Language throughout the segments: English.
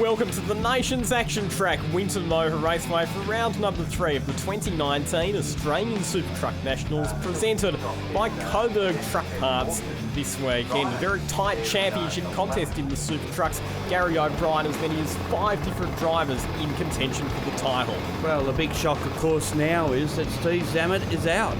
Welcome to the nation's action track, Winton Motor Raceway, for round number 3 of the 2019 Australian Super Truck Nationals, presented by Coburg Truck Parts this weekend. A very tight championship contest in the Super Trucks. Gary O'Brien, as many as 5 different drivers in contention for the title. Well, the big shock, of course, now is that Steve Zammit is out.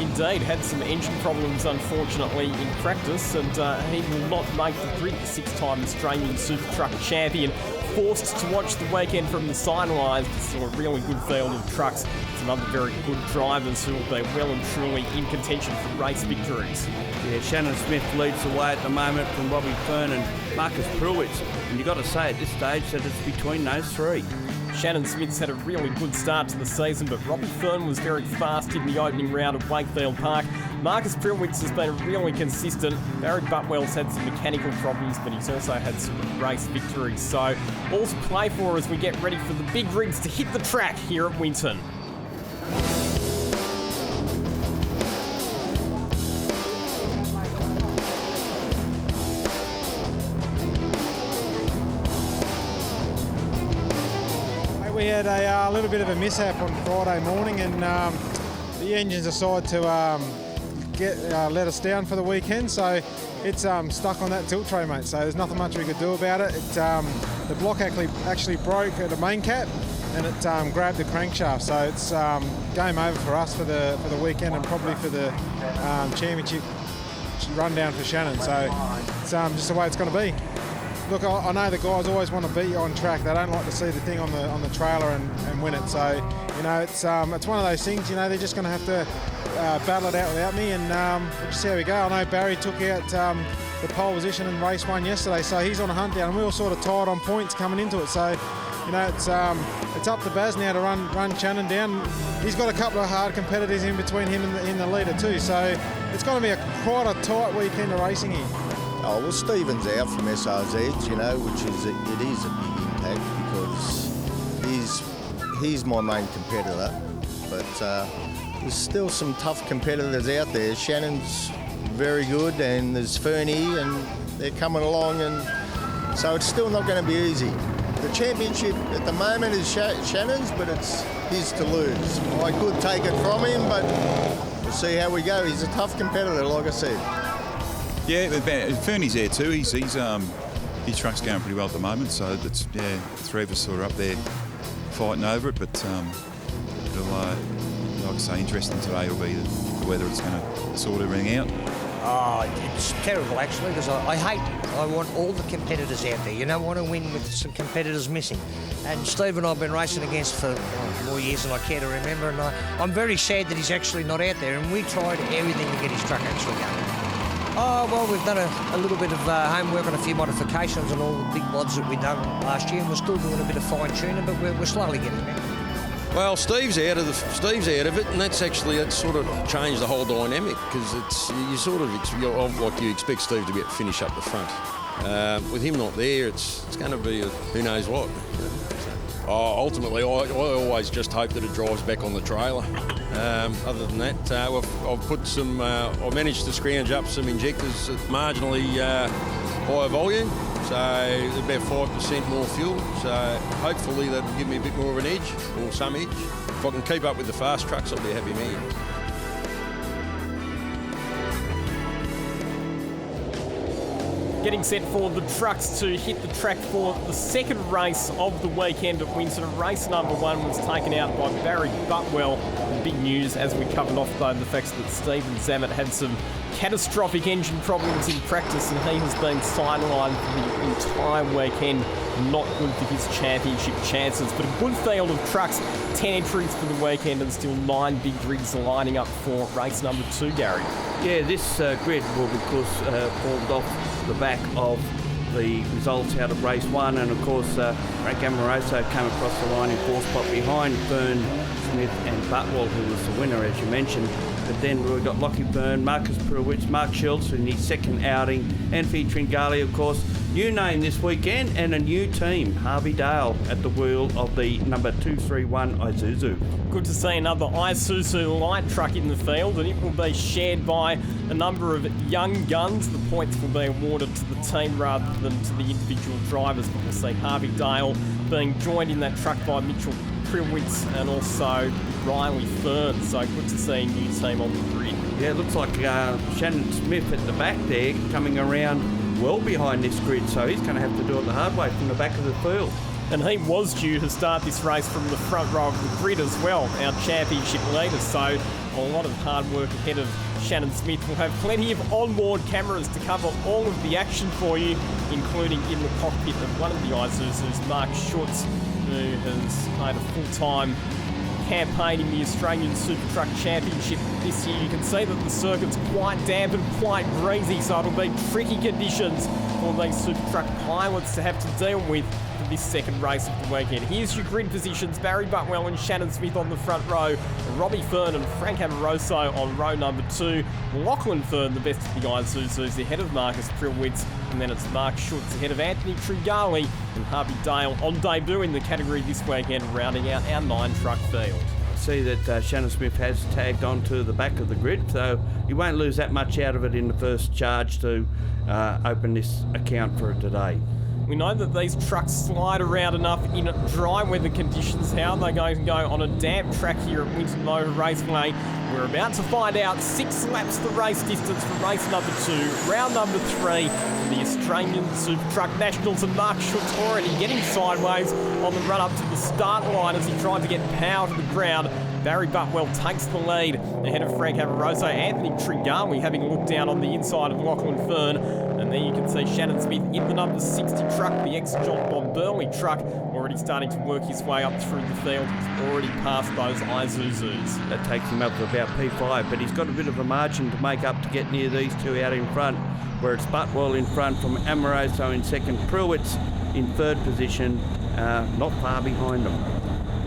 Indeed, had some engine problems, unfortunately, in practice, and he will not make the grid. The 6-time Australian Super Truck champion, forced to watch the weekend from the sidelines, but still a really good field of trucks. Some other very good drivers who will be well and truly in contention for race victories. Yeah, Shannon Smith leads the way at the moment from Robbie Fern and Marcus Pruitt, and you've got to say at this stage that it's between those three. Shannon Smith's had a really good start to the season, but Robbie Fern was very fast in the opening round at Wakefield Park. Marcus Pruitt has been really consistent. Barry Butwell's had some mechanical problems, but he's also had some race victories. So all to play for as we get ready for the big rigs to hit the track here at Winton. We had a little bit of a mishap on Friday morning, and the engines decided to let us down for the weekend, so it's stuck on that tilt tray, mate. So there's nothing much we could do about it. The block actually broke at the main cap, and it grabbed the crankshaft. So it's game over for us for the weekend, and probably for the championship rundown for Shannon. So it's just the way it's going to be. Look, I know the guys always want to beat on track. They don't like to see the thing on the trailer and win it. So, you know, it's one of those things. You know, they're just going to have to battle it out without me, and we'll just see how we go. I know Barry took out the pole position in race 1 yesterday, so he's on a hunt down, and we were sort of tied on points coming into it. So, you know, it's up to Baz now to run Shannon down. He's got a couple of hard competitors in between him and the leader too. So it's going to be quite a tight weekend of racing here. Oh, well, Stephen's out from SRZ, you know, which is a big impact because he's my main competitor. But there's still some tough competitors out there. Shannon's very good, and there's Fernie, and they're coming along, and so it's still not going to be easy. The championship at the moment is Shannon's, but it's his to lose. I could take it from him, but we'll see how we go. He's a tough competitor, like I said. Yeah, Fernie's there too. His truck's going pretty well at the moment, so that's the three of us sort of up there fighting over it. But it'll, like I say, interesting today will be whether it's going to sort everything out. Oh, it's terrible actually, because I want all the competitors out there. You don't want to win with some competitors missing. And Steve and I have been racing against for more years than I care to remember, and I'm very sad that he's actually not out there. And we tried everything to get his truck actually going. Oh, well, we've done a little bit of homework on a few modifications on all the big mods that we've done last year, and we're still doing a bit of fine-tuning, but we're slowly getting there. Well, Steve's out of it, and that's sort of changed the whole dynamic, because you expect Steve to be able to finish up the front. With him not there, it's going to be who knows what. Ultimately, I always just hope that it drives back on the trailer. Other than that, I've put some. I managed to scrounge up some injectors at marginally higher volume, so about 5% more fuel. So hopefully that'll give me a bit more of an edge, or some edge. If I can keep up with the fast trucks, I'll be a happy man. Getting set for the trucks to hit the track for the second race of the weekend at Winton. Race number 1 was taken out by Barry Butwell. The big news, as we covered off, though, the fact that Stephen Zammit had some catastrophic engine problems in practice, and he has been sidelined for the entire weekend. Not good for his championship chances, but a good field of trucks. 10 entries for the weekend, and still 9 big rigs lining up for race number 2, Gary. Yeah, this grid will, of course, formed off the back of the results out of race 1, and of course Frank Amoroso came across the line in 4th spot behind Fern, Smith and Butwell, who was the winner, as you mentioned. But then we've got Lockie Fern, Marcus Pruitt, Mark Schultz in his second outing, and Anthony Tringali, of course. New name this weekend, and a new team, Harvey Dale at the wheel of the number 231 Isuzu. Good to see another Isuzu light truck in the field, and it will be shared by a number of young guns. The points will be awarded to the team rather than to the individual drivers, but we'll see Harvey Dale being joined in that truck by Mitchell Prilwitz and also Riley Fern. So good to see a new team on the grid. Yeah, it looks like Shannon Smith at the back there coming around well behind this grid, so he's going to have to do it the hard way from the back of the field. And he was due to start this race from the front row of the grid as well, our championship leader. So a lot of hard work ahead of Shannon Smith. We'll have plenty of onboard cameras to cover all of the action for you, including in the cockpit of one of the Isuzus, Mark Schutz, who has made a full-time campaign in the Australian Super Truck Championship this year. You can see that the circuit's quite damp and quite breezy, so it'll be tricky conditions for these Super Truck pilots to have to deal with for this second race of the weekend. Here's your grid positions: Barry Butwell and Shannon Smith on the front row, Robbie Fern and Frank Amoroso on row number 2, Lachlan Fern, the best of the Isuzus, ahead of Marcus Prilwitz, and then it's Mark Schutz ahead of Anthony Tringali and Harvey Dale on debut in the category this weekend, rounding out our 9-truck field. I see that Shannon Smith has tagged onto the back of the grid, so he won't lose that much out of it in the first charge to open this account for it today. We know that these trucks slide around enough in dry weather conditions. How are they going to go on a damp track here at Winton Motor Raceway? We're about to find out. 6 laps the race distance for race number 2, round number 3, the Australian Super Truck Nationals, and Mark Schutz already getting sideways on the run up to the start line as he tried to get power to the ground. Barry Butwell takes the lead ahead of Frank Amoroso. Anthony Tringali having a look down on the inside of Lachlan Fern. And there you can see Shannon Smith in the number 60 truck, the ex-John Bomberley truck, already starting to work his way up through the field. He's already passed those Isuzus. That takes him up to about P5, but he's got a bit of a margin to make up to get near these two out in front, where it's Butwell in front from Amoroso in second, Prilwitz in third position, not far behind them.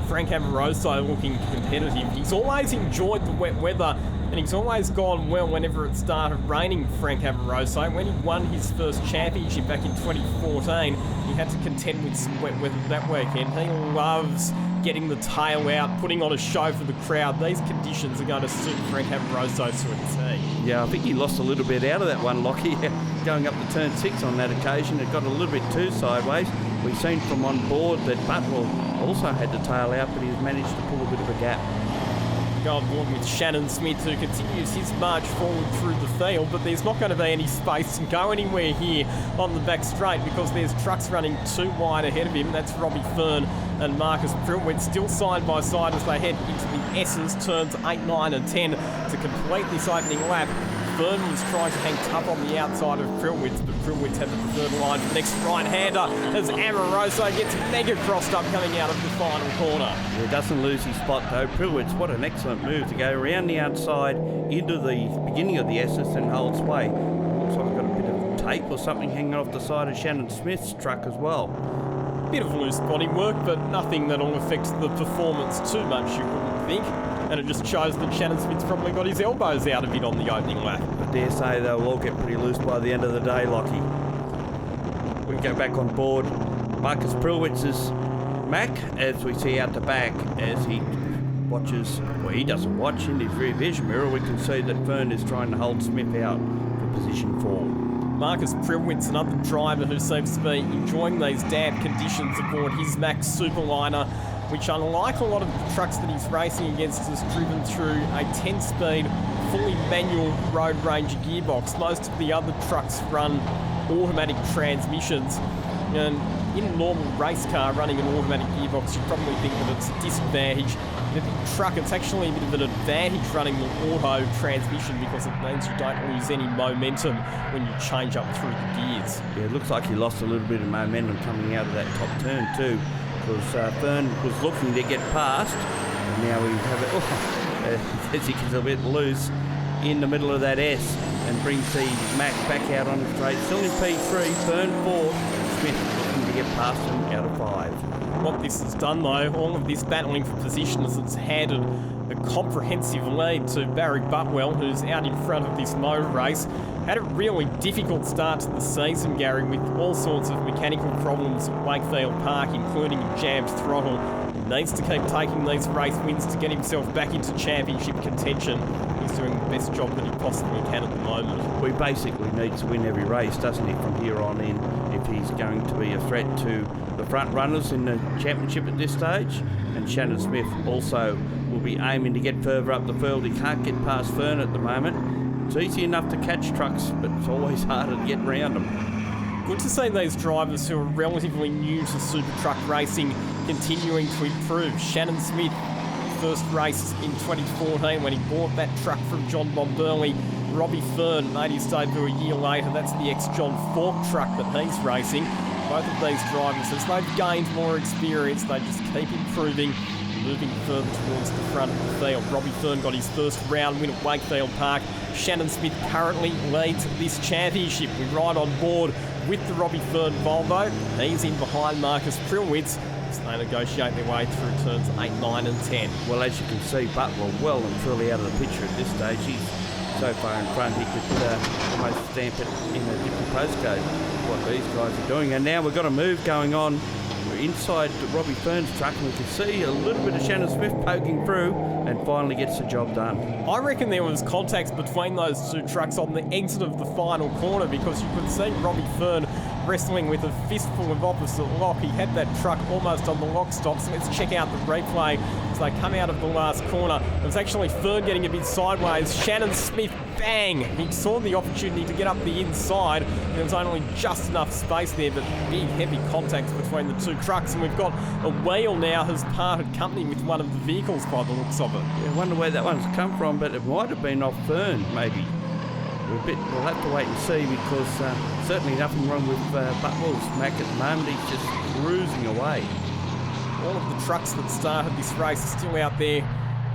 Frank Amoroso looking competitive. He's always enjoyed the wet weather, and he's always gone well whenever it started raining, Frank Amoroso. When he won his first championship back in 2014, he had to contend with some wet weather that weekend. He loves getting the tail out, putting on a show for the crowd. These conditions are going to suit Frank Amoroso to a T. Yeah, I think he lost a little bit out of that one, Lockie, going up to turn 6 on that occasion. It got a little bit too sideways. We've seen from on board that Butwell also had the tail out, but he's managed to pull a bit of a gap. Go on board with Shannon Smith, who continues his march forward through the field, but there's not going to be any space to go anywhere here on the back straight because there's trucks running too wide ahead of him. That's Robbie Fern and Marcus Prilwitz still side by side as they head into the S's, turns 8, 9 and 10 to complete this opening lap. Fern was trying to hang tough on the outside of Prilwitz, but Prilwitz had the preferred line for the next right-hander as Amoroso gets mega crossed up coming out of the final corner. He doesn't lose his spot though. Prilwitz, what an excellent move to go around the outside into the beginning of the S's and hold sway. Looks like we've got a bit of tape or something hanging off the side of Shannon Smith's truck as well. Bit of loose bodywork, but nothing that'll affect the performance too much, you wouldn't think. And it just shows that Shannon Smith's probably got his elbows out of it on the opening lap. I dare say they'll all get pretty loose by the end of the day, Lockie. We go back on board Marcus Prilwitz's Mac as we see out the back as he watches, well, he doesn't watch in his rear vision mirror. We can see that Fern is trying to hold Smith out for position 4. Marcus Prilwitz, another driver who seems to be enjoying these damp conditions aboard his Mack Superliner, which, unlike a lot of the trucks that he's racing against, is driven through a 10-speed, fully manual Road Ranger gearbox. Most of the other trucks run automatic transmissions. And in a normal race car running an automatic gearbox, you'd probably think that it's a disadvantage. In a big truck, it's actually a bit of an advantage running the auto transmission because it means you don't lose any momentum when you change up through the gears. Yeah, it looks like he lost a little bit of momentum coming out of that top turn too, because Fern was looking to get past, and now we have it, as he gets a bit loose in the middle of that S and brings the Mac back out on the straight. Still in P3, Fern 4, Smith looking to get past him out of 5. What this has done though, all of this battling for position, is it's handed a comprehensive lead to Barry Butwell, who's out in front of this motor race. Had a really difficult start to the season, Gary, with all sorts of mechanical problems at Wakefield Park, including a jammed throttle. needs to keep taking these race wins to get himself back into championship contention. He's doing the best job that he possibly can at the moment. We basically need to win every race, doesn't he, from here on in, if he's going to be a threat to the front runners in the championship at this stage. And Shannon Smith also will be aiming to get further up the field. He can't get past Fern at the moment. It's easy enough to catch trucks, but it's always harder to get around them. Good to see these drivers who are relatively new to super truck racing continuing to improve. Shannon Smith, first race in 2014 when he bought that truck from John Bomberley. Robbie Fern made his debut a year later. That's the ex-John Falk truck that he's racing. Both of these drivers, as they've gained more experience, they just keep improving, moving further towards the front of the field. Robbie Fern got his first round win at Wakefield Park. Shannon Smith currently leads this championship. We ride on board with the Robbie Fern Volvo. He's in behind Marcus Prilwitz as they negotiate their way through turns 8, 9 and 10. Well, as you can see, Butler well and truly out of the picture at this stage. He's so far in front he could almost stamp it in a different postcode, what these guys are doing. And now we've got a move going on. We're inside Robbie Fern's truck and we can see a little bit of Shannon Smith poking through and finally gets the job done. I reckon there was contact between those two trucks on the exit of the final corner because you could see Robbie Fern wrestling with a fistful of opposite lock. He had that truck almost on the lock stop, so let's check out the replay as they come out of the last corner. It was actually Fern getting a bit sideways. Shannon Smith, bang! He saw the opportunity to get up the inside. There was only just enough space there, but big, heavy contact between the two trucks, and we've got a wheel now has parted company with one of the vehicles by the looks of it. Yeah, I wonder where that one's come from, but it might have been off Fern, maybe. We'll have to wait and see because certainly nothing wrong with Butler's Mac at the moment. He's just cruising away. All of the trucks that started this race are still out there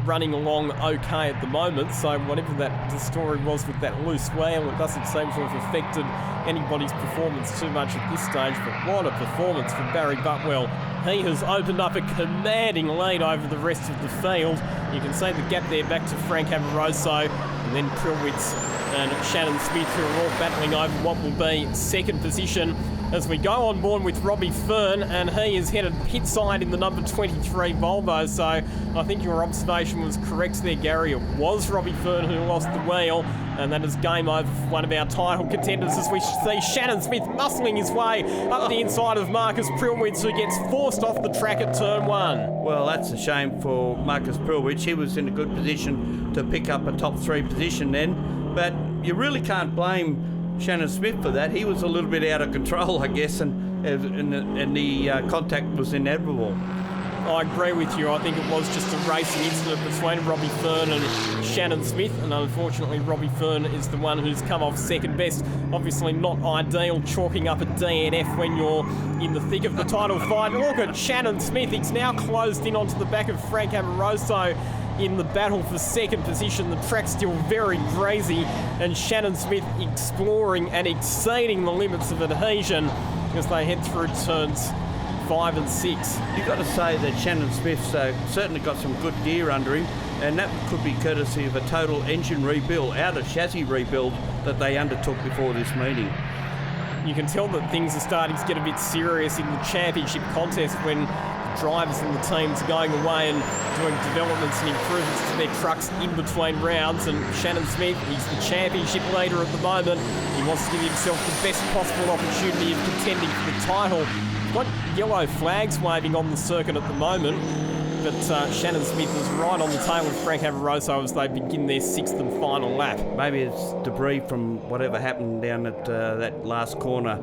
running along okay at the moment, so whatever the story was with that loose wheel, it doesn't seem to have affected anybody's performance too much at this stage. But what a performance from Barry Butwell. He has opened up a commanding lead over the rest of the field. You can see the gap there back to Frank Amoroso, and then Prilwitz and Shannon Smith, who are all battling over what will be second position as we go on board with Robbie Fern, and he is headed pit side in the number 23 Volvo. So I think your observation was correct there, Gary. It was Robbie Fern who lost the wheel, and that is game over for one of our title contenders as we see Shannon Smith muscling his way up the inside of Marcus Prilwitz, who gets forced off the track at turn 1. Well, that's a shame for Marcus Prilwitz. He was in a good position to pick up a top 3 position then, but you really can't blame Shannon Smith for that. He was a little bit out of control, I guess, and the contact was inevitable. I agree with you. I think it was just a racing incident between Robbie Fern and Shannon Smith, and unfortunately Robbie Fern is the one who's come off second best. Obviously not ideal chalking up a DNF when you're in the thick of the title fight. Look at Shannon Smith. He's now closed in onto the back of Frank Amoroso in the battle for second position. The track's still very greasy, and Shannon Smith exploring and exceeding the limits of adhesion as they head through turns 5 and 6. You've got to say that Shannon Smith's certainly got some good gear under him, and that could be courtesy of a total engine rebuild, out of chassis rebuild that they undertook before this meeting. You can tell that things are starting to get a bit serious in the championship contest when drivers and the teams are going away and doing developments and improvements to their trucks in between rounds. And Shannon Smith, he's the championship leader at the moment. He wants to give himself the best possible opportunity of contending for the title. Got yellow flags waving on the circuit at the moment, but Shannon Smith is right on the tail of Frank Amoroso as they begin their 6th and final lap. Maybe it's debris from whatever happened down at that last corner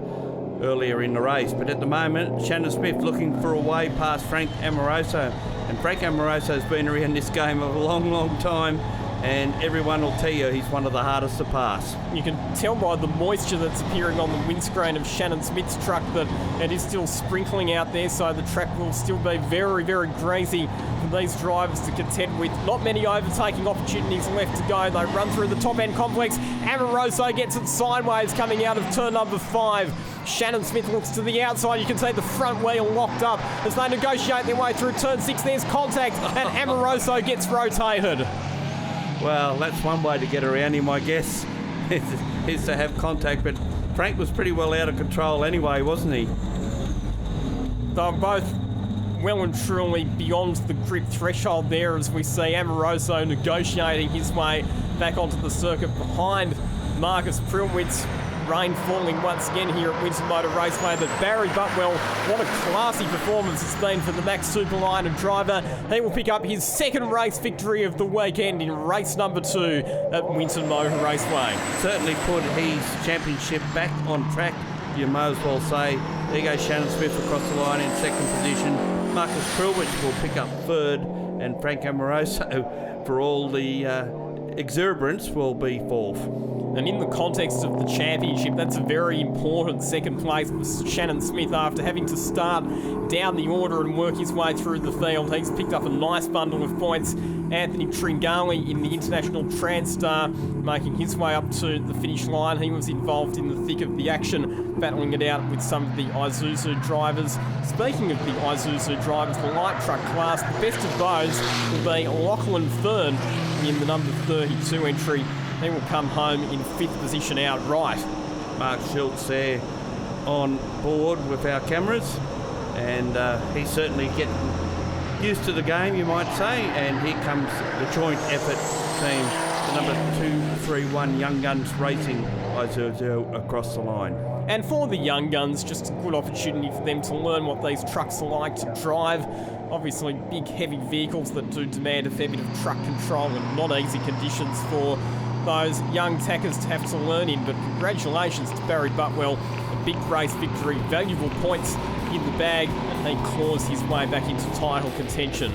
earlier in the race, but at the moment Shannon Smith looking for a way past Frank Amoroso, and Frank Amoroso's been around this game a long time, and everyone will tell you he's one of the hardest to pass. You can tell by the moisture that's appearing on the windscreen of Shannon Smith's truck that it is still sprinkling out there, so the track will still be very greasy for these drivers to contend with. Not many overtaking opportunities left to go. They run through the top end complex. Amoroso gets it sideways coming out of turn number 5. Shannon Smith looks to the outside. You can see the front wheel locked up as they negotiate their way through turn 6. There's contact and Amoroso gets rotated. Well, that's one way to get around him, I guess, is to have contact, but Frank was pretty well out of control anyway, wasn't he? They were both well and truly beyond the grip threshold there, as we see Amoroso negotiating his way back onto the circuit behind Marcus Prilwitz. Rain falling once again here at Winton Motor Raceway, but Barry Butwell, what a classy performance it's been for the Max Superliner driver. He will pick up his second race victory of the weekend in race number 2 at Winton Motor Raceway. Certainly put his championship back on track, you may as well say. There you go, Shannon Smith across the line in second position. Marcus Prilwitz will pick up third, and Frank Amoroso, for all the exuberance, will be fourth. And in the context of the championship, that's a very important second place for Shannon Smith after having to start down the order and work his way through the field. He's picked up a nice bundle of points. Anthony Tringali in the International Transstar making his way up to the finish line. He was involved in the thick of the action, battling it out with some of the Isuzu drivers. Speaking of the Isuzu drivers, the light truck class, the best of those will be Lachlan Fern in the number 32 entry. He will come home in 5th position outright. Mark Schultz there on board with our cameras, and he's certainly getting used to the game, you might say. And here comes the joint effort team, the number 231 Young Guns Racing Isuzu across the line. And for the Young Guns, just a good opportunity for them to learn what these trucks are like to drive. Obviously, big, heavy vehicles that do demand a fair bit of truck control and not easy conditions for those young tackers to have to learn in. But congratulations to Barry Butwell, a big race victory, valuable points in the bag, and he claws his way back into title contention.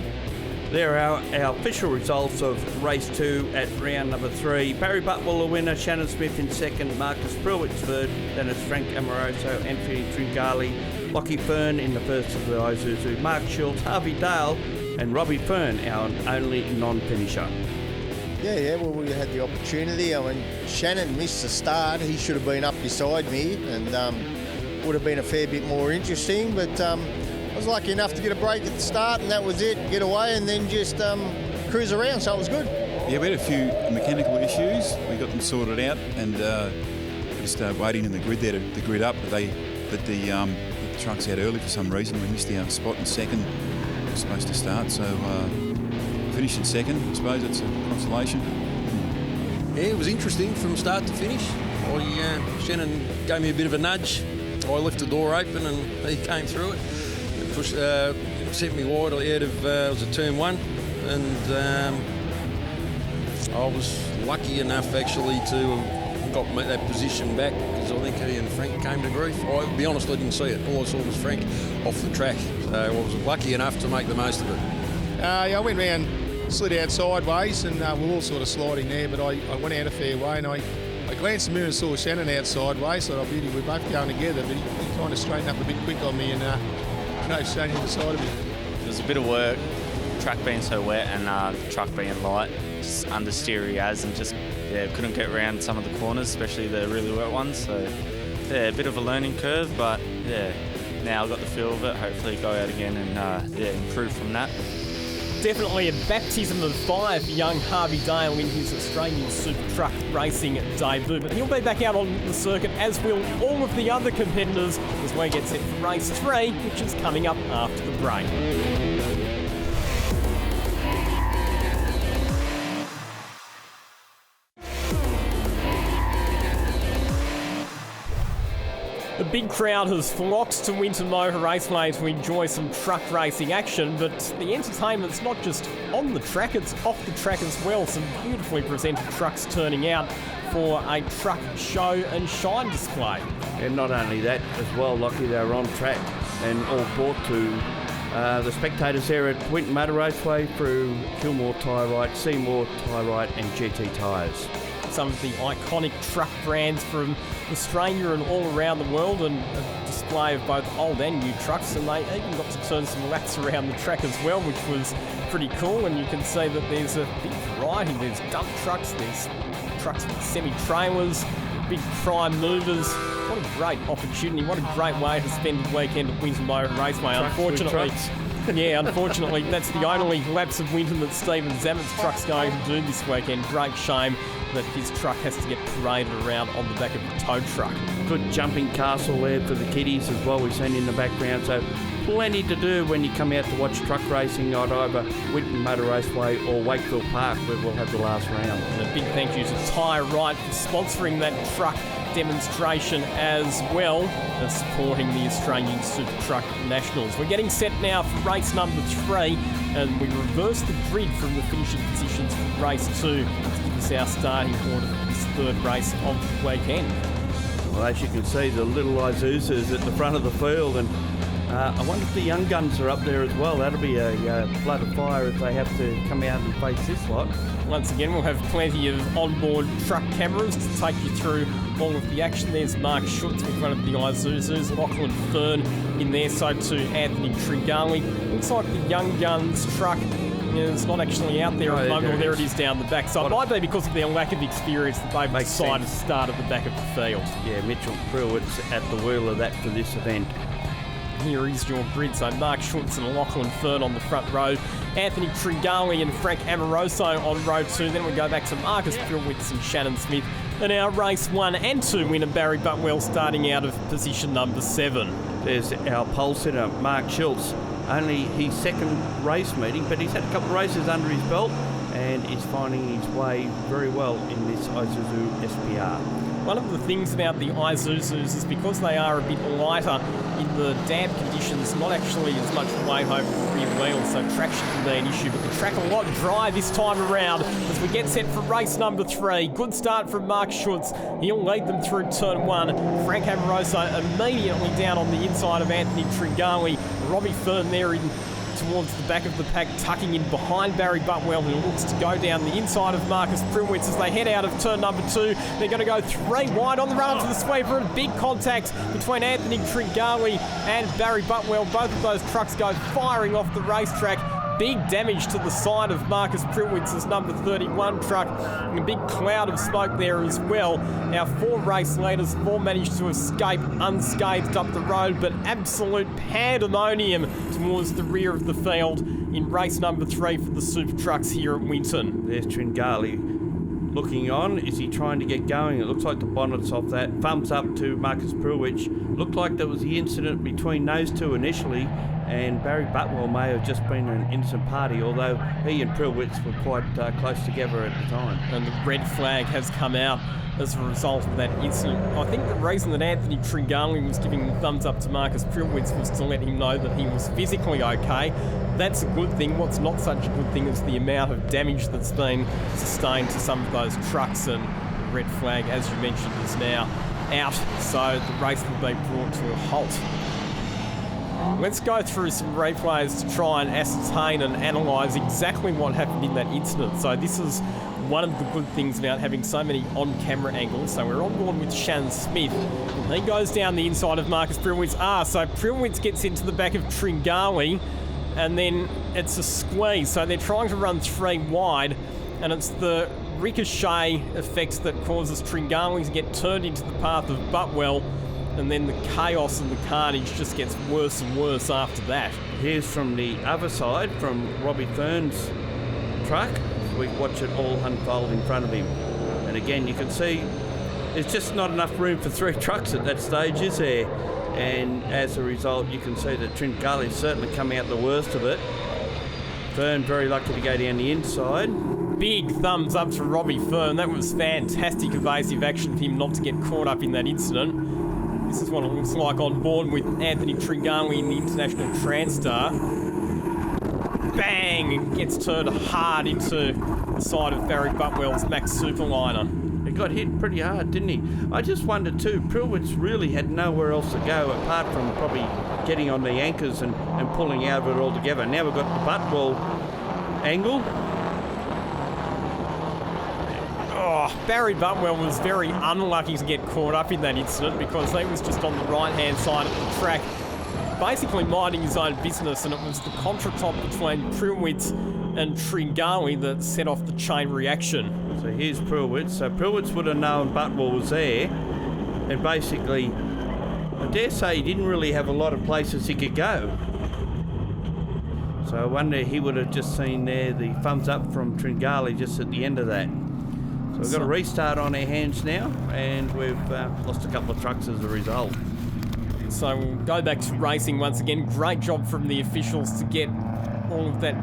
There are our official results of race 2 at round number 3. Barry Butwell the winner, Shannon Smith in second, Marcus Prilwitz third, then it's Frank Amoroso, Anthony Tringali, Lockie Fern in the first of the Isuzu, Mark Schultz, Harvey Dale and Robbie Fern, our only non-finisher. Yeah, well, we had the opportunity. I mean, Shannon missed the start. He should have been up beside me and would have been a fair bit more interesting, but I was lucky enough to get a break at the start, and that was it. Get away and then just cruise around, so it was good. Yeah, we had a few mechanical issues. We got them sorted out, and just waiting in the grid there to grid up. But the trucks out early for some reason. We missed our spot in second. We were supposed to start, so finished in second. I suppose it's a consolation. Yeah, it was interesting from start to finish. Shannon gave me a bit of a nudge. I left the door open and he came through it. Pushed, sent me wide ahead of it was a turn 1, and I was lucky enough actually to have got that position back, because I think he and Frank came to grief. To be honest, I didn't see it. All I saw was Frank off the track, so I was lucky enough to make the most of it. I went round, slid out sideways, and we're all sort of sliding there, but I went out a fair way, and I glanced in the mirror and saw Shannon out sideways, so I beauty, we're both going together, but he kind of straightened up a bit quick on me and drove straight into the side of me. It was a bit of work, track being so wet and the truck being light, just understeer he has, and just couldn't get around some of the corners, especially the really wet ones. So a bit of a learning curve, but now I've got the feel of it. Hopefully go out again and improve from that. Definitely a baptism of fire for young Harvey Dale in his Australian Super Truck racing debut. But he'll be back out on the circuit, as will all of the other competitors, as we get set for race 3, which is coming up after the break. The big crowd has flocked to Winton Motor Raceway to enjoy some truck racing action, but the entertainment's not just on the track, it's off the track as well. Some beautifully presented trucks turning out for a truck show and shine display. And not only that as well, Lockie, they're on track and all brought to the spectators there at Winton Motor Raceway through Kilmore Tyre Right, Seymour Tyre Right and GT Tyres. Some of the iconic truck brands from Australia and all around the world, and a display of both old and new trucks, and they even got to turn some laps around the track as well, which was pretty cool. And you can see that there's a big variety. There's dump trucks, there's trucks with semi-trailers, big prime movers. What a great opportunity, what a great way to spend the weekend at Winton Motor Raceway. Unfortunately, that's the only laps of Winton that Stephen Zammett's truck's going to do this weekend. Great shame that his truck has to get paraded around on the back of the tow truck. Good jumping castle there for the kiddies as well, we've seen in the background. So plenty to do when you come out to watch truck racing at either Winton Motor Raceway or Wakefield Park, where we'll have the last round. And a big thank you to Tyre Right for sponsoring that truck demonstration as well as supporting the Australian Super Truck Nationals. We're getting set now for race number 3, and we reverse the grid from the finishing positions for race 2 to give us our starting order for this third race of the weekend. Well, as you can see, the little Isuzus at the front of the field, and I wonder if the young guns are up there as well. That'll be a flood of fire if they have to come out and face this lot. Once again, we'll have plenty of onboard truck cameras to take you through all of the action. There's Mark Schutz with one of the Isuzus, Lachlan Fern in there, so too Anthony Tringali. Looks like the young guns truck is not actually out there at the moment. There it is down the back. So it might be because of their lack of experience that they've decided to start at the back of the field. Yeah, Mitchell Pruitt's at the wheel of that for this event. Here is your grid. So Mark Schultz and Lachlan Fern on the front row, Anthony Tringali and Frank Amoroso on row 2. Then we go back to Marcus Prilwitz and Shannon Smith. And our race 1 and 2 winner Barry Butwell starting out of position number 7. There's our pole sitter, Mark Schultz. Only his second race meeting, but he's had a couple of races under his belt and is finding his way very well in this Isuzu SPR. One of the things about the Isuzus is because they are a bit lighter in the damp conditions, not actually as much weight over the rear wheels, so traction can be an issue, but the track a lot dry this time around as we get set for race number 3. Good start from Mark Schutz. He'll lead them through turn 1. Frank Amoroso immediately down on the inside of Anthony Tringali. Robbie Fern there in towards the back of the pack, tucking in behind Barry Butwell, who looks to go down the inside of Marcus Prilwitz as they head out of turn number 2. They're going to go 3 wide on the run up to the sweeper, and big contact between Anthony Tringali and Barry Butwell. Both of those trucks go firing off the racetrack. Big damage to the side of Marcus Prilwitz's number 31 truck, and a big cloud of smoke there as well. Our 4 race leaders have all managed to escape unscathed up the road, but absolute pandemonium towards the rear of the field in race number 3 for the Super Trucks here at Winton. There's Tringali looking on. Is he trying to get going? It looks like the bonnet's off that. Thumbs up to Marcus Prilwitz. Looked like there was the incident between those two initially, and Barry Butwell may have just been an innocent party, although he and Prilwitz were quite close together at the time. And the red flag has come out as a result of that incident. I think the reason that Anthony Tringali was giving the thumbs up to Marcus Prilwitz was to let him know that he was physically okay. That's a good thing. What's not such a good thing is the amount of damage that's been sustained to some of those trucks, and the red flag, as you mentioned, is now out, so the race will be brought to a halt. Let's go through some replays to try and ascertain and analyse exactly what happened in that incident. So this is one of the good things about having so many on-camera angles. So we're on board with Shannon Smith. And he goes down the inside of Marcus Prilwitz. So Prilwitz gets into the back of Tringali, and then it's a squeeze. So they're trying to run 3 wide, and it's the ricochet effect that causes Tringali to get turned into the path of Butwell, and then the chaos and the carnage just gets worse and worse after that. Here's from the other side, from Robbie Fern's truck. We watch it all unfold in front of him. And again, you can see there's just not enough room for 3 trucks at that stage, is there? And as a result, you can see that Trincali's certainly come out the worst of it. Fern very lucky to go down the inside. Big thumbs up to Robbie Fern. That was fantastic evasive action for him not to get caught up in that incident. This is what it looks like on board with Anthony Tringali in the International Transstar. Bang! Gets turned hard into the side of Barry Butwell's Max Superliner. He got hit pretty hard, didn't he? I just wondered too, Prilwitz really had nowhere else to go apart from probably getting on the anchors and pulling out of it altogether. Now we've got the Butwell angle. Barry Butwell was very unlucky to get caught up in that incident because he was just on the right-hand side of the track, basically minding his own business, and it was the contretemps between Prilwitz and Tringali that set off the chain reaction. So here's Prilwitz. So Prilwitz would have known Butwell was there, and basically, I dare say he didn't really have a lot of places he could go. So I wonder he would have just seen there the thumbs up from Tringali just at the end of that. So we've got a restart on our hands now, and we've lost a couple of trucks as a result. So we'll go back to racing once again. Great job from the officials to get all of that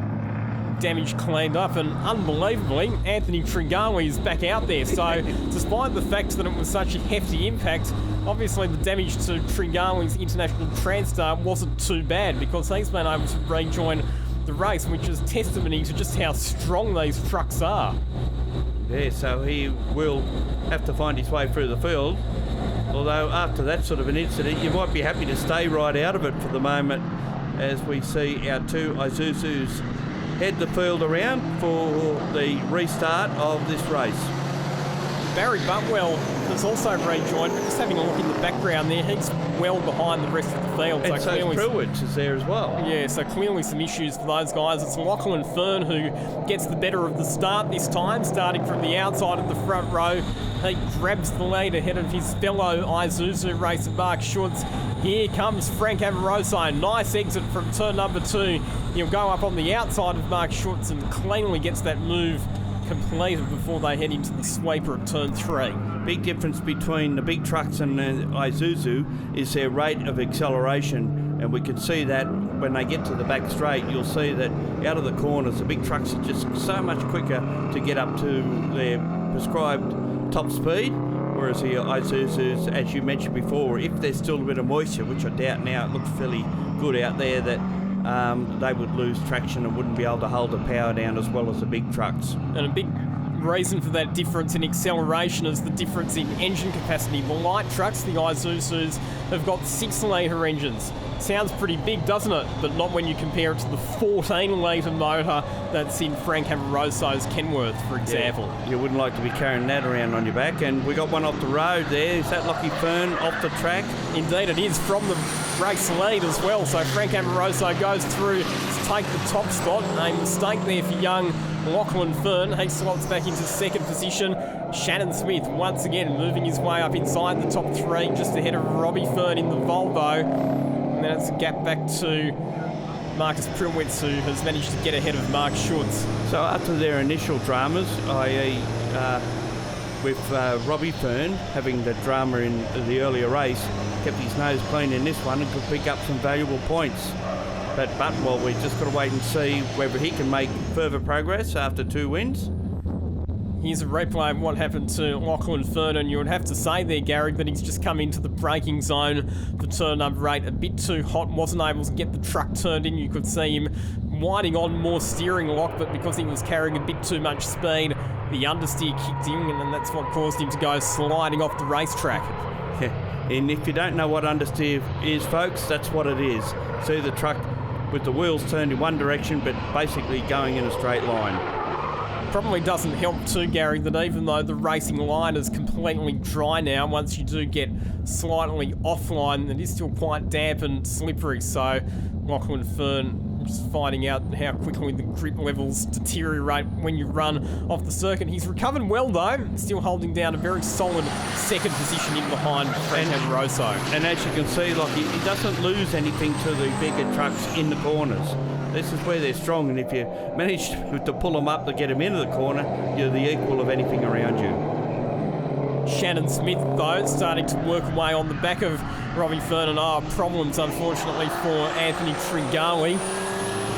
damage cleaned up, and unbelievably, Anthony Tringali is back out there. So despite the fact that it was such a hefty impact, obviously the damage to Tringali's International Transstar wasn't too bad, because he's been able to rejoin the race, which is testimony to just how strong these trucks are. Yeah, so he will have to find his way through the field. Although after that sort of an incident, you might be happy to stay right out of it for the moment, as we see our two Isuzus head the field around for the restart of this race. Barry Butwell has also rejoined, but just having a look in the background there, he's well behind the rest of the field. And so Pruitt is there as well. Yeah, so clearly some issues for those guys. It's Lachlan Fern who gets the better of the start this time, starting from the outside of the front row. He grabs the lead ahead of his fellow Isuzu racer Mark Schutz. Here comes Frank Amoroso. Nice exit from turn number 2. He'll go up on the outside of Mark Schutz and cleanly gets that move completed before they head into the sweeper at turn 3. Big difference between the big trucks and the Isuzu is their rate of acceleration, and we can see that when they get to the back straight. You'll see that out of the corners the big trucks are just so much quicker to get up to their prescribed top speed, whereas the Isuzus, as you mentioned before, if there's still a bit of moisture, which I doubt now, it looks fairly good out there, that they would lose traction and wouldn't be able to hold the power down as well as the big trucks. And a big reason for that difference in acceleration is the difference in engine capacity. The light trucks, the Isuzus, have got 6-litre engines. Sounds pretty big, doesn't it? But not when you compare it to the 14-litre motor that's in Frank Amoroso's Kenworth, for example. Yeah, you wouldn't like to be carrying that around on your back. And we got one off the road there. Is that Lockie Fern off the track? Indeed it is, from the race lead as well. So Frank Amoroso goes through to take the top spot. A mistake there for young Lachlan Fern. He slots back into second position. Shannon Smith once again moving his way up inside the top 3, just ahead of Robbie Fern in the Volvo. And then it's a gap back to Marcus Prilwitz, who has managed to get ahead of Mark Schutz. So after their initial dramas, i.e. with Robbie Fern having the drama in the earlier race, kept his nose clean in this one and could pick up some valuable points. But well, we've just got to wait and see whether he can make further progress after 2 wins. Here's a replay of what happened to Lachlan Fern, and you would have to say there, Gary, that he's just come into the braking zone for turn number 8 a bit too hot, wasn't able to get the truck turned in. You could see him winding on more steering lock, but because he was carrying a bit too much speed, the understeer kicked in, and that's what caused him to go sliding off the racetrack. And if you don't know what understeer is, folks, that's what it is. See the truck with the wheels turned in one direction, but basically going in a straight line. Probably doesn't help too, Gary, that even though the racing line is completely dry now, once you do get slightly offline, it is still quite damp and slippery. So Lachlan Fern just finding out how quickly the grip levels deteriorate when you run off the circuit. He's recovered well though, still holding down a very solid second position in behind Frank Amoroso. And as you can see, like he doesn't lose anything to the bigger trucks in the corners. This is where they're strong, and if you manage to pull them up to get them into the corner, you're the equal of anything around you. Shannon Smith, though, starting to work away on the back of Robbie Fern, and problems, unfortunately, for Anthony Tringali.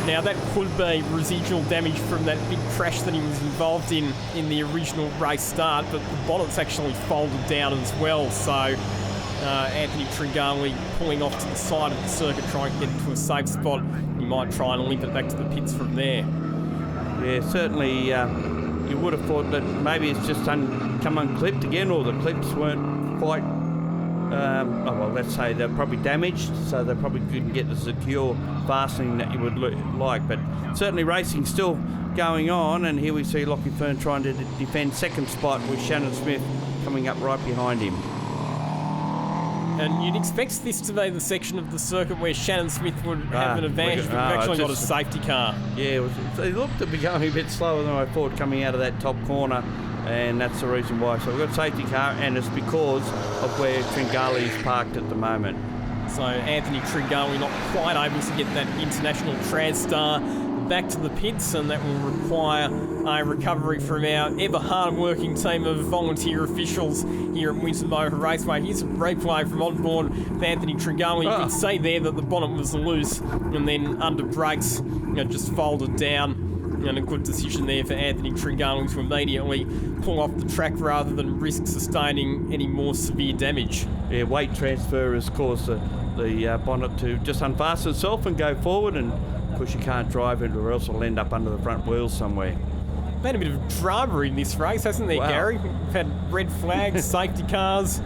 Now, that could be residual damage from that big crash that he was involved in the original race start, but the bonnet's actually folded down as well, so Anthony Tringali pulling off to the side of the circuit, trying to get into a safe spot. He might try and limp it back to the pits from there. Yeah, certainly you would have thought that maybe it's just come unclipped again, or the clips weren't quite, let's say they're probably damaged, so they probably couldn't get the secure fastening that you would like. But certainly racing still going on, and here we see Lockie Fern trying to defend second spot with Shannon Smith coming up right behind him. And you'd expect this to be the section of the circuit where Shannon Smith would have an advantage, but we've actually got a safety car. Yeah, it looked to be going a bit slower than I thought coming out of that top corner, and that's the reason why. So we've got a safety car, and it's because of where Tringali is parked at the moment. So Anthony Tringali not quite able to get that International Transstar back to the pits, and that will require a recovery from our ever hard-working team of volunteer officials here at Winton Motor Raceway. Here's a replay from on board with Anthony Tringali. You can see there that the bonnet was loose and then under brakes, just folded down. And a good decision there for Anthony Tringali to immediately pull off the track rather than risk sustaining any more severe damage. Yeah, weight transfer has caused the bonnet to just unfasten itself and go forward, and of course you can't drive it or else it'll end up under the front wheels somewhere. Been a bit of drama in this race, hasn't there, Wow. Gary? We've had red flags, safety cars.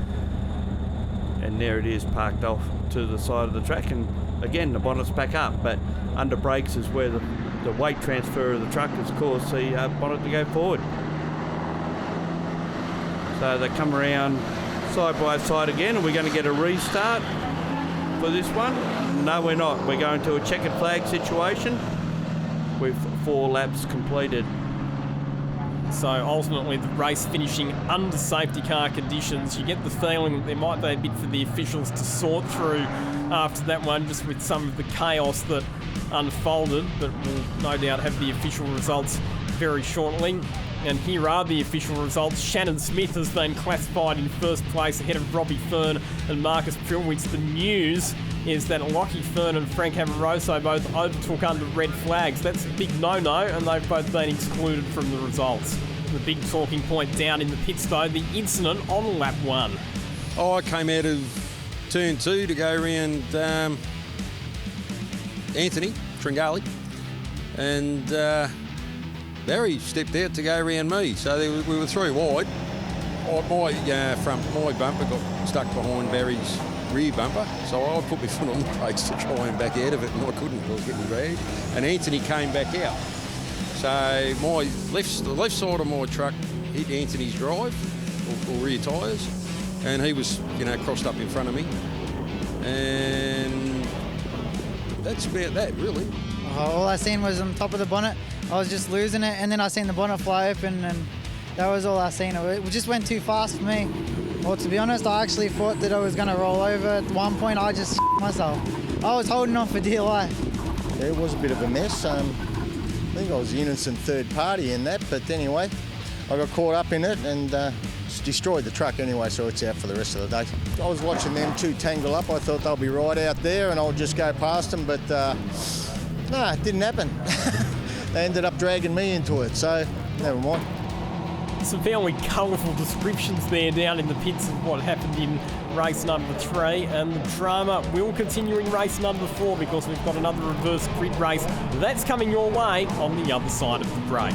And there it is, parked off to the side of the track, and again the bonnet's back up, but under brakes is where the weight transfer of the truck has caused the bonnet to go forward. So they come around side by side again. Are we going to get a restart for this one? No, we're not. We're going to a checkered flag situation with 4 laps completed. So ultimately the race finishing under safety car conditions. You get the feeling that there might be a bit for the officials to sort through after that one, just with some of the chaos that unfolded, but we'll no doubt have the official results very shortly. And here are the official results. Shannon Smith has been classified in first place ahead of Robbie Fern and Marcus Prilwitz. The news is that Lockie Fern and Frank Amoroso both overtook under red flags. That's a big no-no, and they've both been excluded from the results. The big talking point down in the pits, though, the incident on lap 1. I came out of turn 2 to go around Anthony Tringali, and Barry stepped out to go around me. So we were 3 wide. My bumper got stuck behind Barry's rear bumper, so I put my foot on the brakes to try and back out of it, and I couldn't. I was getting dragged, and Anthony came back out. So the left side of my truck hit Anthony's drive or rear tyres, and he was crossed up in front of me, and that's about that really. All I seen was on top of the bonnet. I was just losing it, and then I seen the bonnet fly open, and that was all I seen. It just went too fast for me. Well, to be honest, I actually thought that I was going to roll over. At one point, I just myself. I was holding on for dear life. Yeah, it was a bit of a mess. I think I was the innocent third party in that, but anyway, I got caught up in it and destroyed the truck anyway, so it's out for the rest of the day. I was watching them 2 tangle up. I thought they'll be right out there and I'll just go past them, but no, it didn't happen. They ended up dragging me into it, so never mind. Some fairly colourful descriptions there down in the pits of what happened in race number 3, and the drama will continue in race number 4 because we've got another reverse grid race that's coming your way on the other side of the break.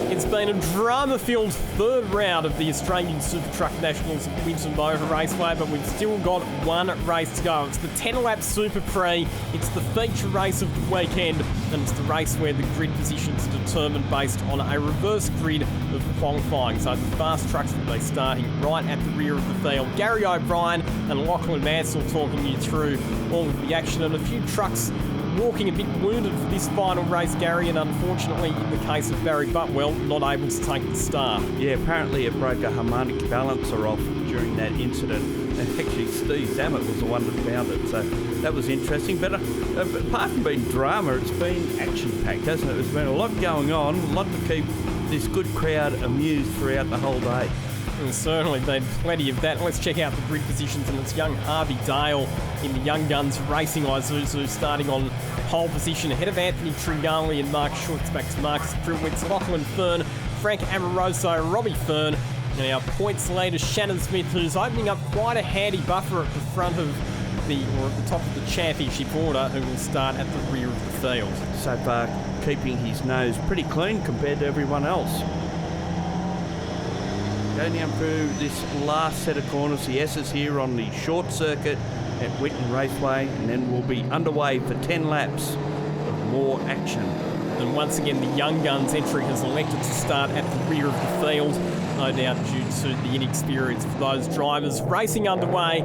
It's been a drama-filled third round of the Australian Super Truck Nationals at Winton Motor Raceway, but we've still got one race to go. It's the 10-lap Super Prix. It's the feature race of the weekend, and it's the race where the grid positions are determined based on a reverse grid of qualifying. So the fast trucks will be starting right at the rear of the field. Gary O'Brien and Lachlan Mansell talking you through all of the action, and a few trucks walking a bit wounded for this final race, Gary, and unfortunately, in the case of Barry Butwell, not able to take the start. Yeah, apparently it broke a harmonic balancer off during that incident. And actually, Steve Zammit was the one that found it, so that was interesting. But apart from being drama, it's been action-packed, hasn't it? There's been a lot going on, a lot to keep this good crowd amused throughout the whole day. There's certainly been plenty of that. Let's check out the grid positions, and it's young Harvey Dale in the Young Guns Racing Isuzu starting on pole position ahead of Anthony Tringali and Mark Schultz, back to Marcus Prilwitz, Lachlan Fern, Frank Amoroso, Robbie Fern, and our points leader Shannon Smith, who's opening up quite a handy buffer at the front of at the top of the championship order, who will start at the rear of the field. So far, keeping his nose pretty clean compared to everyone else. Going down through this last set of corners, the S's here on the short circuit at Winton Raceway, and then we'll be underway for 10 laps of more action. And once again, the Young Guns entry has elected to start at the rear of the field, no doubt due to the inexperience for those drivers. Racing underway,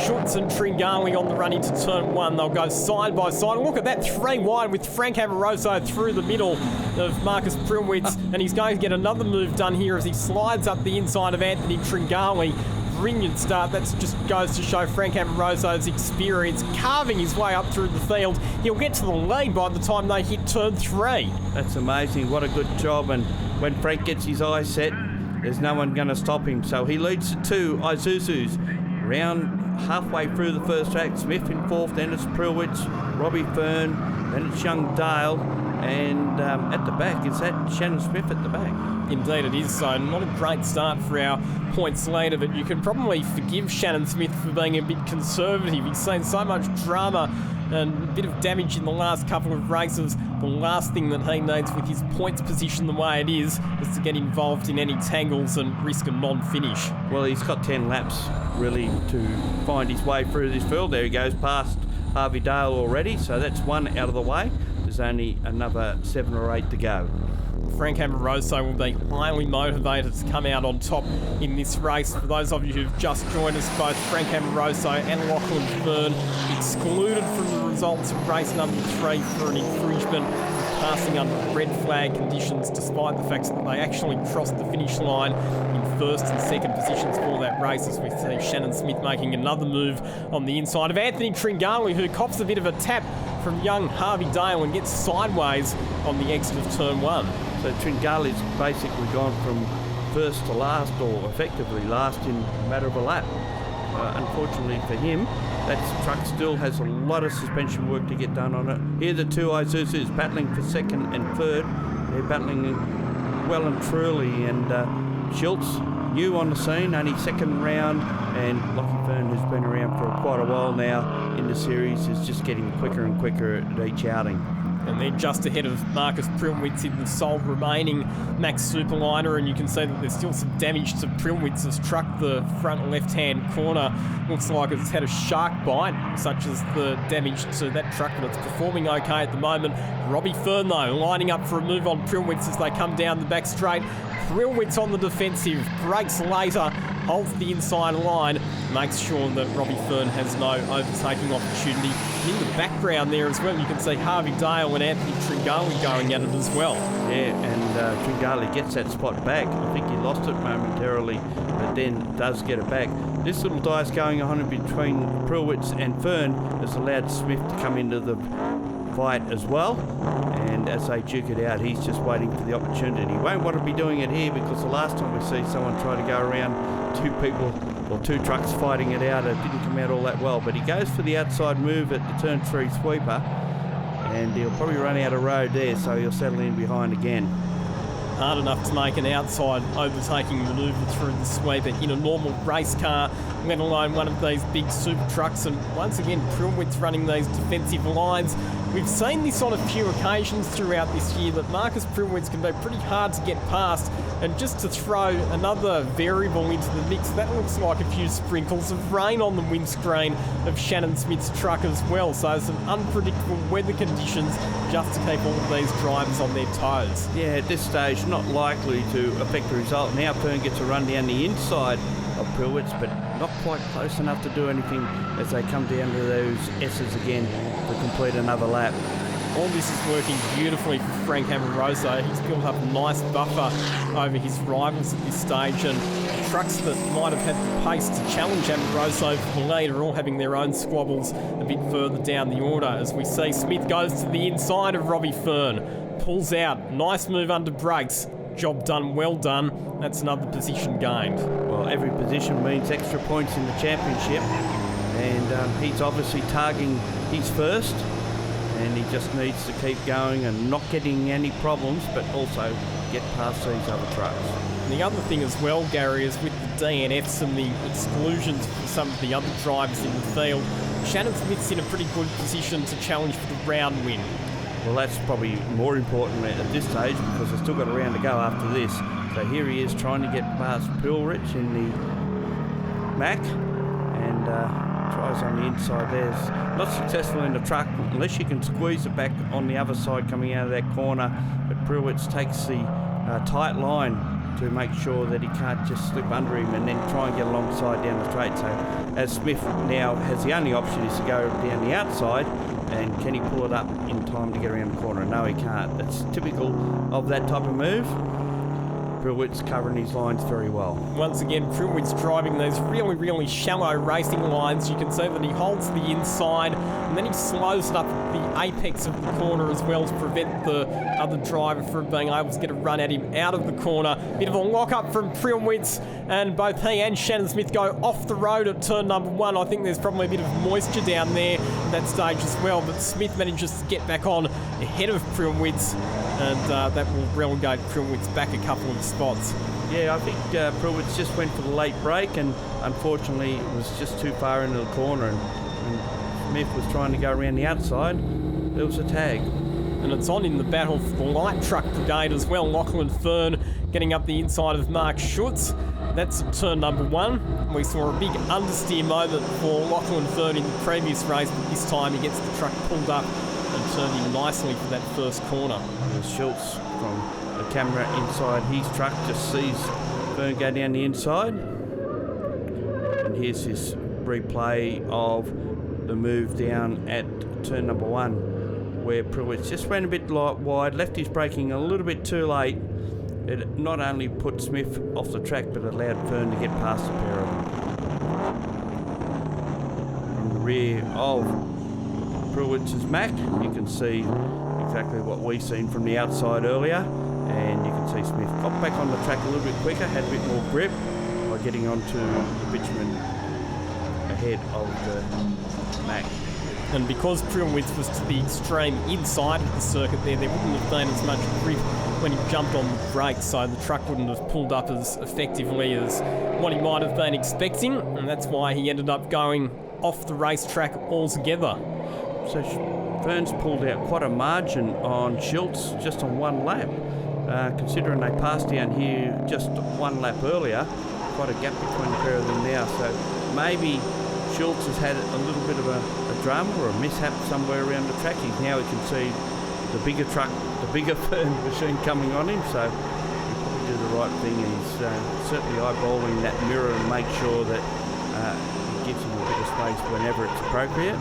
Schultz and Tringali on the run into turn 1. They'll go side by side. Look at that 3 wide with Frank Amoroso through the middle of Marcus Prilwitz, and he's going to get another move done here as he slides up the inside of Anthony Tringali. Brilliant start. That just goes to show Frank Amoroso's experience, carving his way up through the field. He'll get to the lead by the time they hit turn 3. That's amazing. What a good job. And when Frank gets his eyes set, there's no one going to stop him. So he leads the 2 Isuzus. Round halfway through the first track, Smith in 4th, then it's Prilwitz, Robbie Fern, then it's Young Dale, and at the back, is that Shannon Smith at the back? Indeed it is, so not a great start for our points leader, but you can probably forgive Shannon Smith for being a bit conservative. He's seen so much drama and a bit of damage in the last couple of races. The last thing that he needs with his points position the way it is to get involved in any tangles and risk a non-finish. Well, he's got 10 laps really to find his way through this field. There he goes past Harvey Dale already, so that's 1 out of the way. There's only another 7 or 8 to go. Frank Amoroso will be highly motivated to come out on top in this race. For those of you who've just joined us, both Frank Amoroso and Lachlan Fern excluded from the results of race number 3 for an infringement, passing under red flag conditions, despite the fact that they actually crossed the finish line in first and second positions for that race, as we see Shannon Smith making another move on the inside of Anthony Tringali, who cops a bit of a tap from young Harvey Dale and gets sideways on the exit of turn 1. So Tringali's basically gone from first to last, or effectively last in a matter of a lap. Unfortunately for him, that truck still has a lot of suspension work to get done on it. Here the 2 Isuzus battling for second and third. They're battling well and truly, and Schultz, new on the scene, only second round, and Lachlan Fern, who's been around for quite a while now in the series, is just getting quicker and quicker at each outing. And they're just ahead of Marcus Prilwitz in the sole remaining Max Superliner, and you can see that there's still some damage to Prilwitz's truck. The front left-hand corner looks like it's had a shark bite, such as the damage to that truck, but it's performing okay at the moment. Robbie Fern, though, lining up for a move on Prilwitz as they come down the back straight. Prilwitz on the defensive, brakes later, holds the inside line, makes sure that Robbie Fern has no overtaking opportunity. In the background there as well, you can see Harvey Dale and Anthony Tringali going at it as well. Yeah, and Tringali gets that spot back. I think he lost it momentarily, but then does get it back. This little dice going on in between Prilwitz and Fern has allowed Smith to come into the fight as well, and as they duke it out, he's just waiting for the opportunity. He won't want to be doing it here, because the last time we see someone try to go around 2 people or 2 trucks fighting it out, it didn't come out all that well. But he goes for the outside move at the turn 3 sweeper, and he'll probably run out of road there, so he'll settle in behind again. Hard enough to make an outside overtaking manoeuvre through the sweeper in a normal race car, let alone one of these big super trucks. And once again, Prilwitz running these defensive lines. We've seen this on a few occasions throughout this year, that Marcus Prilwitz can be pretty hard to get past. And just to throw another variable into the mix, that looks like a few sprinkles of rain on the windscreen of Shannon Smith's truck as well. So some unpredictable weather conditions just to keep all of these drivers on their toes. Yeah, at this stage, not likely to affect the result. Now Fern gets a run down the inside of Prilwitz, but not quite close enough to do anything as they come down to those S's again to complete another lap. All this is working beautifully for Frank Amoroso. He's built up a nice buffer over his rivals at this stage, and trucks that might have had the pace to challenge Amoroso for the lead are all having their own squabbles a bit further down the order, as we see Smith goes to the inside of Robbie Fern, pulls out, nice move under brakes, job done, well done. That's another position gained. Well, every position means extra points in the championship, and he's obviously targeting his first, and he just needs to keep going and not getting any problems, but also get past these other trucks. And the other thing as well, Gary, is with the DNFs and the exclusions for some of the other drivers in the field, Shannon Smith's in a pretty good position to challenge for the round win. Well, that's probably more important at this stage, because they've still got a round to go after this. So here he is trying to get past Prilwitz in the Mac, and tries on the inside there's not successful in the truck unless you can squeeze it back on the other side coming out of that corner. But Pruitt takes the tight line to make sure that he can't just slip under him and then try and get alongside down the straight. So as Smith now has the only option is to go down the outside, and can he pull it up in time to get around the corner? No, he can't. That's typical of that type of move. Pruitt's covering his lines very well. Once again, Pruitt's driving those really, really shallow racing lines. You can see that he holds the inside and then he slows it up at the apex of the corner as well to prevent the other driver from being able to get a run at him out of the corner. Bit of a lock-up from Pruitt, and both he and Shannon Smith go off the road at turn number 1. I think there's probably a bit of moisture down there at that stage as well, but Smith manages to get back on ahead of Pruitt, and that will relegate Pruitt back a couple of spots. Yeah, I think Pruitt just went for the late break, and unfortunately it was just too far into the corner, and Smith was trying to go around the outside. There was a tag. And it's on in the battle for the light truck brigade as well. Lachlan Fern getting up the inside of Mark Schutz. That's at turn number 1. We saw a big understeer moment for Lachlan Fern in the previous race, but this time he gets the truck pulled up and turned in nicely for that first corner. Schultz from the camera inside his truck just sees Fern go down the inside. And here's his replay of the move down at turn number 1, where Pruitt just ran a bit wide, left his braking a little bit too late. It not only put Smith off the track, but allowed Fern to get past the pair of them. From the rear of Pruitt's Mac, you can see exactly what we've seen from the outside earlier, and you can see Smith got back on the track a little bit quicker, had a bit more grip by getting onto the bitumen ahead of the Mac. And because Pruitt was to the extreme inside of the circuit there wouldn't have been as much grip when he jumped on the brakes, so the truck wouldn't have pulled up as effectively as what he might have been expecting, and that's why he ended up going off the racetrack altogether. So Fern's pulled out quite a margin on Schultz just on one lap. Considering they passed down here just one lap earlier, quite a gap between the pair of them now. So maybe Schultz has had a little bit of a drama or a mishap somewhere around the track. Now he can see the bigger truck, the bigger Fern machine coming on him. So he probably did the right thing. He's certainly eyeballing that mirror and make sure that he gives him a bit of space whenever it's appropriate.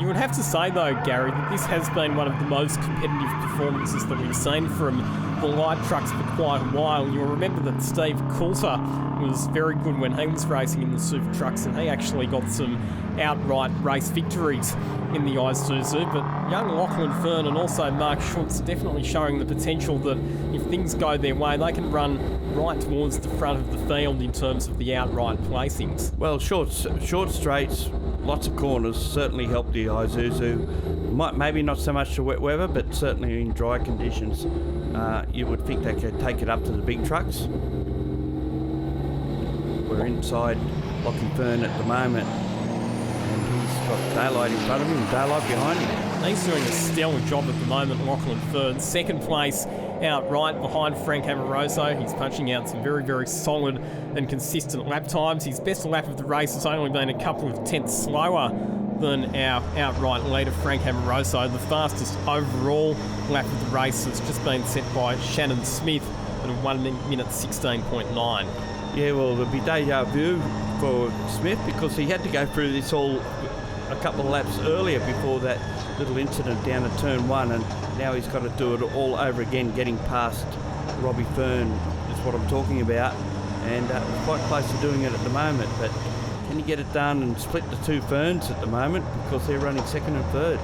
You would have to say, though, Gary, that this has been one of the most competitive performances that we've seen from the light trucks for quite a while. You'll remember that Steve Coulter was very good when he was racing in the super trucks, and he actually got some outright race victories in the Isuzu. But young Lachlan Fern and also Mark Schultz definitely showing the potential that if things go their way, they can run right towards the front of the field in terms of the outright placings. Well, short straights, lots of corners certainly help the Isuzu. Maybe not so much the wet weather, but certainly in dry conditions, you would think they could take it up to the big trucks. We're inside Lachlan Fern at the moment, and he's got daylight in front of him and daylight behind him. He's doing a stellar job at the moment, Lachlan Fern. Second place outright behind Frank Amoroso. He's punching out some very, very solid and consistent lap times. His best lap of the race has only been a couple of tenths slower than our outright leader, Frank Amoroso. The fastest overall lap of the race has just been set by Shannon Smith at 1 minute 16.9. Yeah, well, it'll be deja vu for Smith because he had to go through this all a couple of laps earlier before that little incident down at turn 1, and now he's got to do it all over again, getting past Robbie Fern is what I'm talking about, and quite close to doing it at the moment, but can he get it done and split the two Ferns at the moment because they're running second and third?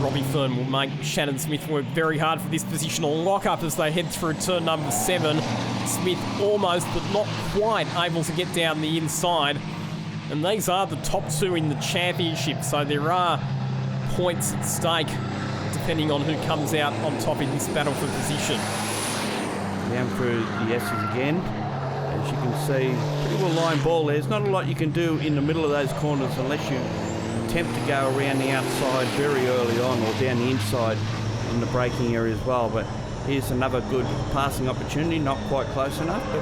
Robbie Fern will make Shannon Smith work very hard for this positional lock-up as they head through turn number 7. Smith almost, but not quite, able to get down the inside. And these are the top two in the championship, so there are points at stake depending on who comes out on top in this battle for position. Down through the S's again. As you can see, pretty well line ball. There's not a lot you can do in the middle of those corners unless you attempt to go around the outside very early on or down the inside in the braking area as well. But here's another good passing opportunity, not quite close enough, but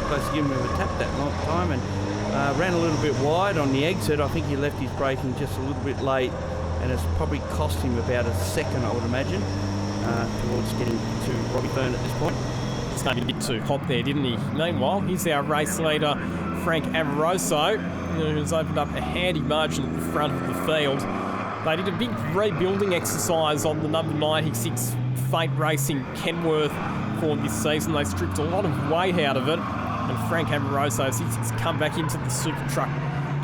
supposed to give him a tap that time, and ran a little bit wide on the exit. I think he left his braking just a little bit late, and it's probably cost him about a second, I would imagine, towards getting to Robbie Fern at this point. Just maybe a bit too hot there, didn't he? Meanwhile, here's our race leader, Frank Amoroso, who's opened up a handy margin at the front of the field. They did a big rebuilding exercise on the number 96 Fate Racing Kenworth for this season. They stripped a lot of weight out of it, and Frank Amoroso, since he's come back into the super truck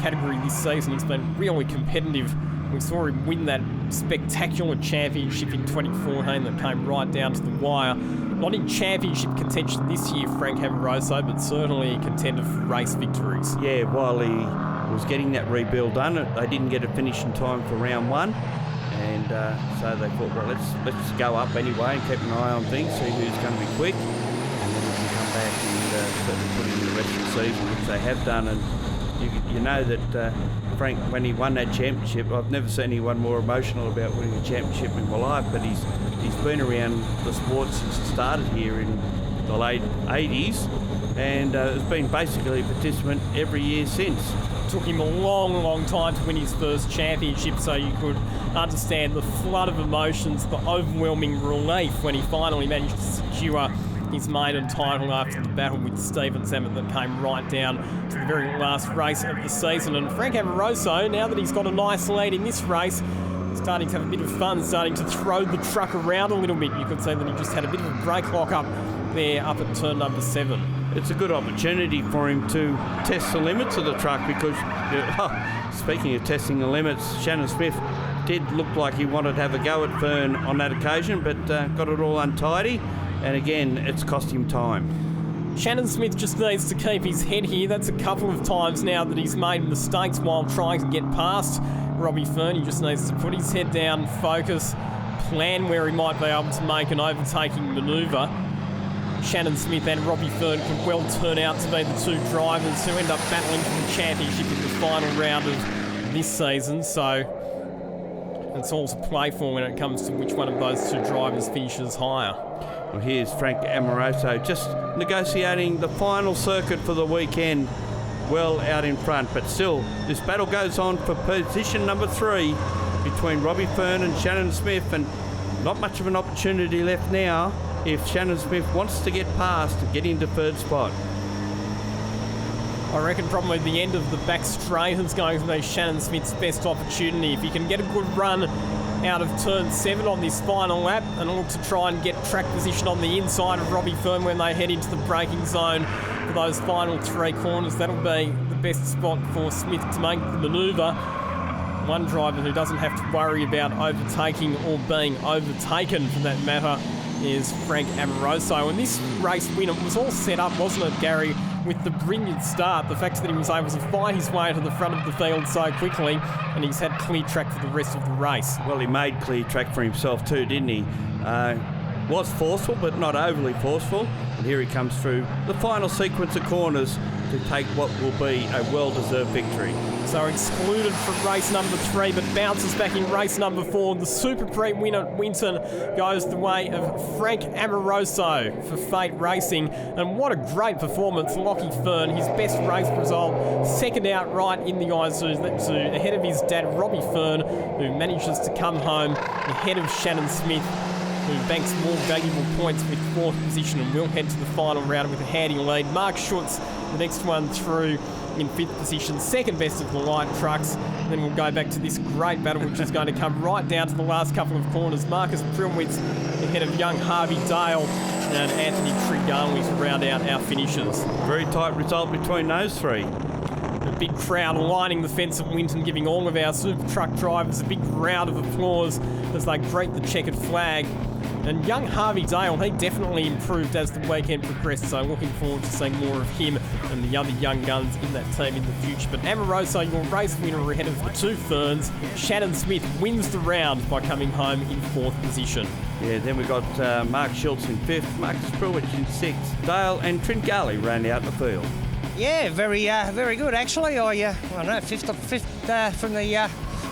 category this season, he's been really competitive. We saw him win that spectacular championship in 2014 that came right down to the wire. Not in championship contention this year, Frank Amoroso, but certainly a contender for race victories. Yeah, while he was getting that rebuild done, they didn't get a finish in time for round one, and so they thought, well, let's go up anyway and keep an eye on things, see who's going to be quick, and then we can come back and certainly put in the rest of the season, which they have done. And you know that Frank, when he won that championship, I've never seen anyone more emotional about winning a championship in my life, but he's been around the sport since it started here in the late 80s, and has been basically a participant every year since. It took him a long time to win his first championship, so you could understand the flood of emotions, the overwhelming relief when he finally managed to secure his maiden title after the battle with Stephen Zammit that came right down to the very last race of the season. And Frank Amoroso, now that he's got a nice lead in this race, starting to have a bit of fun, starting to throw the truck around a little bit. You could say that he just had a bit of a brake lock up there up at turn number 7. It's a good opportunity for him to test the limits of the truck, because, speaking of testing the limits, Shannon Smith did look like he wanted to have a go at Fern on that occasion, but got it all untidy, and again, it's cost him time. Shannon Smith just needs to keep his head here. That's a couple of times now that he's made mistakes while trying to get past Robbie Fern. He just needs to put his head down, focus, plan where he might be able to make an overtaking manoeuvre. Shannon Smith and Robbie Fern could well turn out to be the two drivers who end up battling for the championship in the final round of this season, so it's all to play for when it comes to which one of those two drivers finishes higher. Well, here's Frank Amoroso just negotiating the final circuit for the weekend, well out in front, but still this battle goes on for position number 3 between Robbie Fern and Shannon Smith, and not much of an opportunity left now if Shannon Smith wants to get past and get into third spot. I reckon probably the end of the back straight is going to be Shannon Smith's best opportunity. If he can get a good run out of turn 7 on this final lap and look to try and get track position on the inside of Robbie Fern when they head into the braking zone for those final 3 corners, that'll be the best spot for Smith to make the manoeuvre. One driver who doesn't have to worry about overtaking or being overtaken for that matter is Frank Amoroso. And this race win, it was all set up, wasn't it, Gary, with the brilliant start, the fact that he was able to fight his way to the front of the field so quickly, and he's had clear track for the rest of the race. Well, he made clear track for himself too, didn't he? Was forceful, but not overly forceful. And here he comes through the final sequence of corners to take what will be a well-deserved victory. So excluded from race number 3, but bounces back in race number 4. The Super Prix win at Winton goes the way of Frank Amoroso for Fate Racing. And what a great performance, Lockie Fern, his best race result, second outright in the Isuzu, ahead of his dad Robbie Fern, who manages to come home ahead of Shannon Smith, who banks more valuable points with 4th position and will head to the final round with a handy lead. Mark Schutz, the next one through, in 5th position, second best of the light trucks. And then we'll go back to this great battle, which is going to come right down to the last couple of corners. Marcus Prilwitz ahead of young Harvey Dale and Anthony Trigano to round out our finishers. Very tight result between those 3. A big crowd lining the fence at Winton, giving all of our super truck drivers a big round of applause as they greet the checkered flag. And young Harvey Dale, he definitely improved as the weekend progressed, so looking forward to seeing more of him and the other young guns in that team in the future. But Amoroso, your race winner ahead of the 2 Ferns. Shannon Smith wins the round by coming home in 4th position. Yeah, then we got Mark Schultz in 5th, Marcus Pruitt in 6th, Dale and Trent Garley round out the field. Yeah, very good actually. I don't know, fifth from the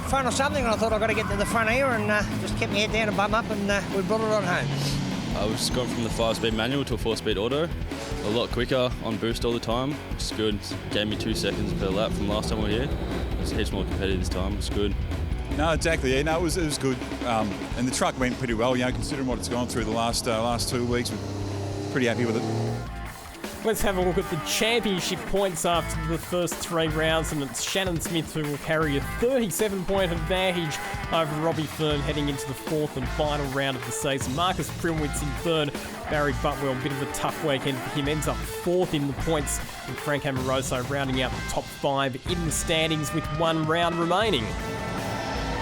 front or something, and I thought I got to get to the front here and just kept my head down and bum up, and we brought it on home. I was gone from the 5-speed manual to a 4-speed auto. a lot quicker on boost all the time. It's good. Gave me 2 seconds per lap from last time we were here. It's heaps more competitive this time. It's good. No, exactly. Yeah, no, it was good. And the truck went pretty well, considering what it's gone through the last 2 weeks. We're pretty happy with it. Let's have a look at the championship points after the first 3 rounds, and it's Shannon Smith who will carry a 37-point advantage over Robbie Fern heading into the 4th and final round of the season. Marcus Primwitz in 3rd, Barry Butwell, a bit of a tough weekend for him, ends up 4th in the points, and Frank Amoroso rounding out the top 5 in the standings with 1 round remaining.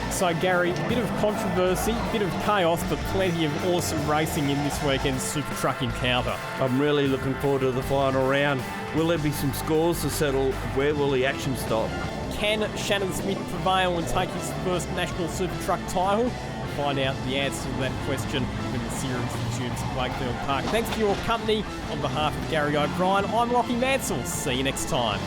So Gary, a bit of controversy, a bit of chaos, but plenty of awesome racing in this weekend's Super Truck encounter. I'm really looking forward to the final round. Will there be some scores to settle? Where will the action stop? Can Shannon Smith prevail and take his first national Super Truck title? We'll find out the answer to that question when the series resumes at Wakefield Park. Thanks for your company. On behalf of Gary O'Brien, I'm Lockie Mansell. See you next time.